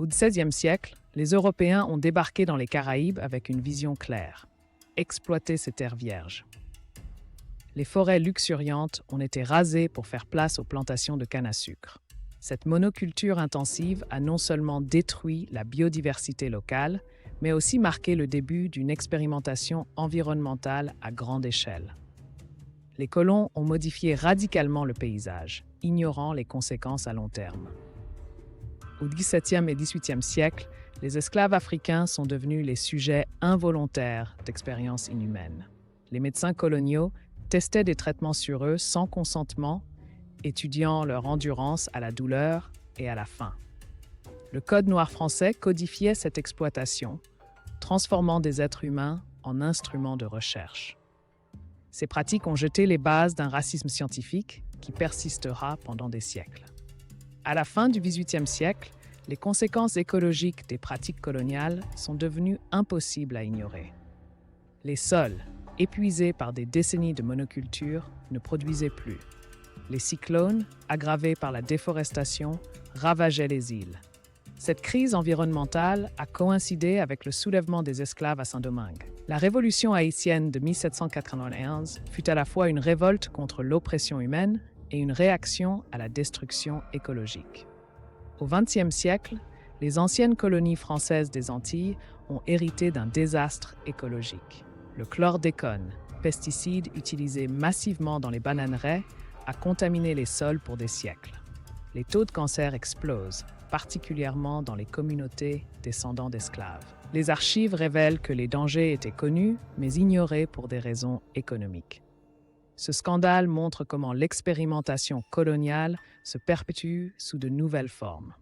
Au XVIe siècle, les Européens ont débarqué dans les Caraïbes avec une vision claire: exploiter ces terres vierges. Les forêts luxuriantes ont été rasées pour faire place aux plantations de canne à sucre. Cette monoculture intensive a non seulement détruit la biodiversité locale, mais aussi marqué le début d'une expérimentation environnementale à grande échelle. Les colons ont modifié radicalement le paysage, ignorant les conséquences à long terme. Au XVIIe et XVIIIe siècle, les esclaves africains sont devenus les sujets involontaires d'expériences inhumaines. Les médecins coloniaux testaient des traitements sur eux sans consentement, étudiant leur endurance à la douleur et à la faim. Le Code noir français codifiait cette exploitation, transformant des êtres humains en instruments de recherche. Ces pratiques ont jeté les bases d'un racisme scientifique qui persistera pendant des siècles. À la fin du XVIIIe siècle, les conséquences écologiques des pratiques coloniales sont devenues impossibles à ignorer. Les sols, épuisés par des décennies de monoculture, ne produisaient plus. Les cyclones, aggravés par la déforestation, ravageaient les îles. Cette crise environnementale a coïncidé avec le soulèvement des esclaves à Saint-Domingue. La révolution haïtienne de 1791 fut à la fois une révolte contre l'oppression humaine et une réaction à la destruction écologique. Au XXe siècle, les anciennes colonies françaises des Antilles ont hérité d'un désastre écologique. Le chlordécone, pesticide utilisé massivement dans les bananeraies, a contaminé les sols pour des siècles. Les taux de cancer explosent, particulièrement dans les communautés descendants d'esclaves. Les archives révèlent que les dangers étaient connus, mais ignorés pour des raisons économiques. Ce scandale montre comment l'expérimentation coloniale se perpétue sous de nouvelles formes.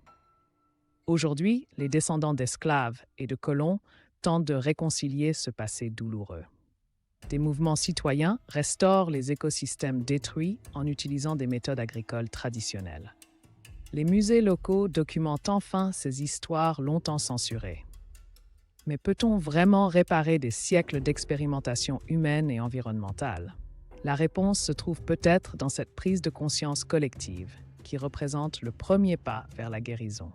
Aujourd'hui, les descendants d'esclaves et de colons tentent de réconcilier ce passé douloureux. Des mouvements citoyens restaurent les écosystèmes détruits en utilisant des méthodes agricoles traditionnelles. Les musées locaux documentent enfin ces histoires longtemps censurées. Mais peut-on vraiment réparer des siècles d'expérimentation humaine et environnementale? La réponse se trouve peut-être dans cette prise de conscience collective, qui représente le premier pas vers la guérison.